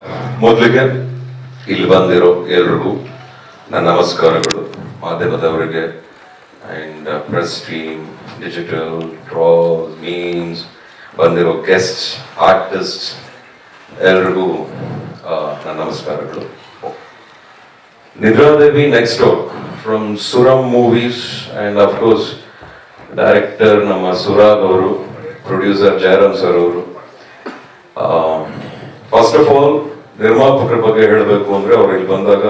ಮೊದಲಿಗೆ ಇಲ್ಲಿ ಬಂದಿರೋ ಎಲ್ರಿಗೂ ನನ್ನ ನಮಸ್ಕಾರಗಳು. ಮಾಧ್ಯಮದವರಿಗೆ and press team, digital, troll, memes, ಬಂದಿರೋ ಗೆಸ್ಟ್ ಆರ್ಟಿಸ್ಟ್ ಎಲ್ರಿಗೂ ನನ್ನ ನಮಸ್ಕಾರಗಳು. Nidradevi next door from Suram movies and of course director ನಮ್ಮ ಸುರಾಗ್ ಅವರು, ಪ್ರೊಡ್ಯೂಸರ್ ಜಯರಾಮ್ ಸರ್ ಅವರು. ಫಸ್ಟ್ ಆಫ್ ಆಲ್ ನಿರ್ಮಾಪಕರ ಬಗ್ಗೆ ಹೇಳಬೇಕು ಅಂದ್ರೆ ಅವ್ರು ಇಲ್ಲಿ ಬಂದಾಗ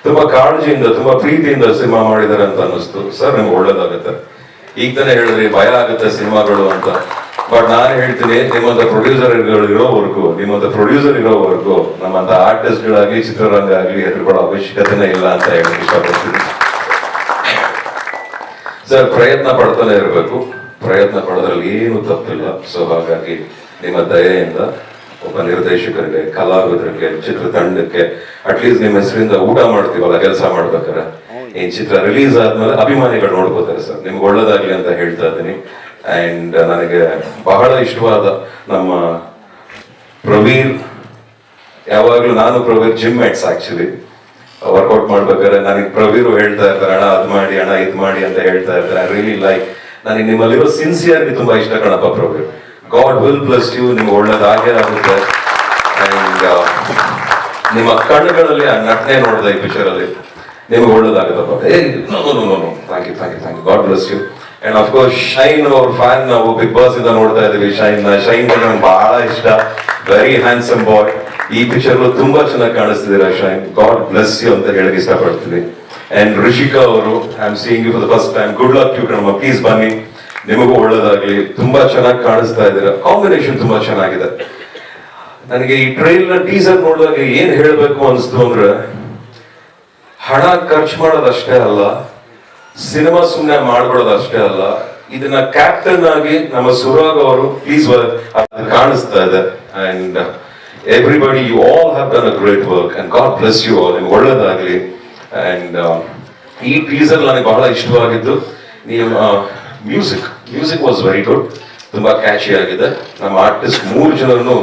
ತುಂಬಾ ಕಾಳಜಿಯಿಂದ, ತುಂಬಾ ಪ್ರೀತಿಯಿಂದ ಸಿನಿಮಾ ಮಾಡಿದ್ದಾರೆ ಅಂತ ಅನ್ನಿಸ್ತು. ಸರ್ ನಿಮ್ಗೆ ಒಳ್ಳೇದಾಗುತ್ತೆ, ಈಗ ತಾನೇ ಹೇಳಿದ್ರಿ ಭಯ ಆಗುತ್ತೆ ಸಿನಿಮಾಗಳು ಅಂತ. ಬಟ್ ನಾನು ಹೇಳ್ತೀನಿ, ನಿಮ್ಮಂತ ಪ್ರೊಡ್ಯೂಸರ್ ಇರೋವರೆಗೂ ನಮ್ಮಂತ ಆರ್ಟಿಸ್ಟ್ಗಳಾಗ್ಲಿ, ಚಿತ್ರರಂಗ ಆಗ್ಲಿ ಹೆದರ್ಕೊಳ್ಳೋ ಅವಶ್ಯಕತೆನೇ ಇಲ್ಲ ಅಂತ ಹೇಳಕ್ ಇಷ್ಟಪಡ್ತೀನಿ. ಸರ್ ಪ್ರಯತ್ನ ಪಡ್ತಾನೆ ಇರಬೇಕು, ಪ್ರಯತ್ನ ಪಡೋದ್ರಲ್ಲಿ ಏನು ತಪ್ಪಿಲ್ಲ. ಸೊ ಹಾಗಾಗಿ ನಿಮ್ಮ ದಯೆಯಿಂದ ಒಬ್ಬ ನಿರ್ದೇಶಕರಿಗೆ, ಕಲಾವಿದರಿಗೆ, ಚಿತ್ರತಂಡಕ್ಕೆ ಅಟ್ಲೀಸ್ಟ್ ನಿಮ್ಮ ಹೆಸರಿಂದ ಊಟ ಮಾಡ್ತೀವಲ್ಲ ಕೆಲಸ ಮಾಡ್ಬೇಕಾರೆ, ಈ ಚಿತ್ರ ರಿಲೀಸ್ ಆದ್ಮೇಲೆ ಅಭಿಮಾನಿಗಳು ನೋಡ್ಕೋತಾರೆ. ಸರ್ ನಿಮ್ಗೆ ಒಳ್ಳೇದಾಗ್ಲಿ ಅಂತ ಹೇಳ್ತಾ ಇದ್ದೀನಿ. ಅಂಡ್ ನನಗೆ ಬಹಳ ಇಷ್ಟವಾದ ನಮ್ಮ ಪ್ರವೀರ್, ಯಾವಾಗ್ಲೂ ನಾನು Praveer gym mates actually. Workout ಮಾಡ್ಬೇಕಾದ್ರೆ ನನಗೆ ಪ್ರವೀರ್ ಹೇಳ್ತಾ ಇರ್ತಾರೆ, ಅಣ್ಣ ಅದ್ ಮಾಡಿ, ಅಣ್ಣ ಇದ್ ಮಾಡಿ ಅಂತ ಹೇಳ್ತಾ ಇರ್ತಾರೆ. ಐ ರಿಯಲಿ ಲೈಕ್, ನನಗೆ ನಿಮ್ಮಲ್ಲಿರೋ ಸಿನ್ಸಿಯರ್ಗೆ ತುಂಬಾ ಇಷ್ಟ ಕಣಪ್ಪ Praveer. God will bless you, ನಿಮ್ಗೆ ಒಳ್ಳೇದಾಗೇ ಆಗುತ್ತೆ. ಅಂಡ್ ನಿಮ್ಮ ಕಣ್ಣುಗಳಲ್ಲಿ ಆ ನಟನೆ ನೋಡಿದೆ ಈ ಪಿಕ್ಚರ್ ಅಲ್ಲಿ, ನಿಮ್ಗೆ ಒಳ್ಳೇದಾಗುತ್ತಪ್ಪ. Thank you, God bless you. And of course Shine ಅವ್ರ ಫ್ಯಾನ್, ನಾವು ಬಿಗ್ ಬಾಸ್ ಇಂದ ನೋಡ್ತಾ ಇದೀವಿ. ಶೈನ್ ನಂಗೆ ಬಹಳ ಇಷ್ಟ, ವೆರಿ ಹ್ಯಾಂಡ್ಸಮ್ ಬಾಯ್. ಈ ಪಿಕ್ಚರ್ ತುಂಬಾ ಚೆನ್ನಾಗಿ ಕಾಣಿಸ್ತಿದ್ದೀರಾ ಶೈನ್, ಗಾಡ್ ಬ್ಲೆಸ್ ಯು ಅಂತ ಹೇಳಕ್ ಇಷ್ಟಪಡ್ತೀನಿ. ಅಂಡ್ ರಿಷಿಕಾ ಅವರು, I am seeing you for the first time, good luck you ಕಣಮ್ಮ, ಪ್ಲೀಸ್ ಬನ್ನಿ, ನಿಮಗೂ ಒಳ್ಳೇದಾಗ್ಲಿ. ತುಂಬಾ ಚೆನ್ನಾಗಿ ಕಾಣಿಸ್ತಾ ಇದ್ದೀರಾ, ಕಾಂಬಿನೇಷನ್ ತುಂಬಾ ಚೆನ್ನಾಗಿದೆ. ನನಗೆ ಈ ಟ್ರೈಲರ್ ಟೀಸರ್ ನೋಡಿದಾಗ ಏನ್ ಹೇಳ್ಬೇಕು ಅನ್ಸ್ತು ಅಂದ್ರೆ, ಹಣ ಖರ್ಚು ಮಾಡೋದಷ್ಟೇ ಅಲ್ಲ, ಸಿನಿಮಾ ಸುಮ್ಮನೆ ಮಾಡ್ಬಿಡೋದಷ್ಟೇ ಅಲ್ಲ, ಇದನ್ನ ಕ್ಯಾಪ್ಟನ್ ಆಗಿ ನಮ್ಮ ಸುರಾಗ್ ಅವರು ಪ್ಲೀಸ್ ಅದು ಕಾಣಿಸ್ತಾ ಇದೆ. And everybody, you all have done a great work and God bless you all, ನಿಮ್ಗೆ ಒಳ್ಳೇದಾಗ್ಲಿ. ಅಂಡ್ ಈ ಟೀಸರ್ ನನಗೆ ಬಹಳ ಇಷ್ಟವಾಗಿದ್ದು ನಿಮ್ಮ ಮ್ಯೂಸಿಕ್ ವಾಸ್ ವೆರಿ ಗುಡ್, ತುಂಬಾ ಕ್ಯಾಚಿ ಆಗಿದೆ. ನಮ್ಮ ಆರ್ಟಿಸ್ಟ್ 3 ಜನರು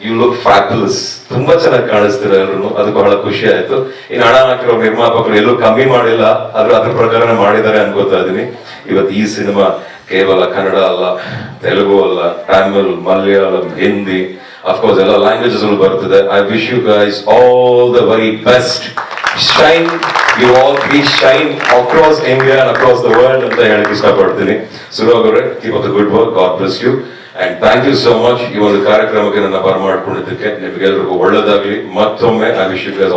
ಯು ಲುಕ್ ಫ್ಯಾಬ್ಯುಲಸ್, ತುಂಬಾ ಚೆನ್ನಾಗಿ ಕಾಣಿಸ್ತೀರ ಎಲ್ರು, ಅದು ಬಹಳ ಖುಷಿ ಆಯ್ತು. ಇನ್ನು ಹಣ ಹಾಕಿರೋ ನಿರ್ಮಾಪಕರು ಎಲ್ಲೂ ಕಮ್ಮಿ ಮಾಡಿಲ್ಲ, ಅದ್ರ ಪ್ರಕಾರ ಮಾಡಿದ್ದಾರೆ ಅನ್ಕೋತಾ ಇದೀನಿ. ಇವತ್ತು ಈ ಸಿನಿಮಾ ಕೇವಲ ಕನ್ನಡ ಅಲ್ಲ, ತೆಲುಗು ಅಲ್ಲ, ತಮಿಳ್, ಮಲಯಾಳಂ, ಹಿಂದಿ, ಅಫ್ಕೋರ್ಸ್ ಎಲ್ಲ ಲ್ಯಾಂಗ್ವೇಜಸ್ ಬರ್ತದೆ. I wish you guys all the very best. Shine, you all please shine across India and across the world ಅಂತ ಹೇಳಕ್ ಇಷ್ಟಪಡ್ತೀನಿ. ಸುರಾಗ್ ಅವರೇ, keep up the good work, God bless you and thank you so much. ಈ ಒಂದು ಕಾರ್ಯಕ್ರಮಕ್ಕೆ ನನ್ನ ಬರಮಾಡ್ಕೊಂಡಿದ್ದಕ್ಕೆ ನಿಮಗೆಲ್ಲರಿಗೂ ಒಳ್ಳೆದಾಗ್ಲಿ. ಮತ್ತೊಮ್ಮೆ I wish you guys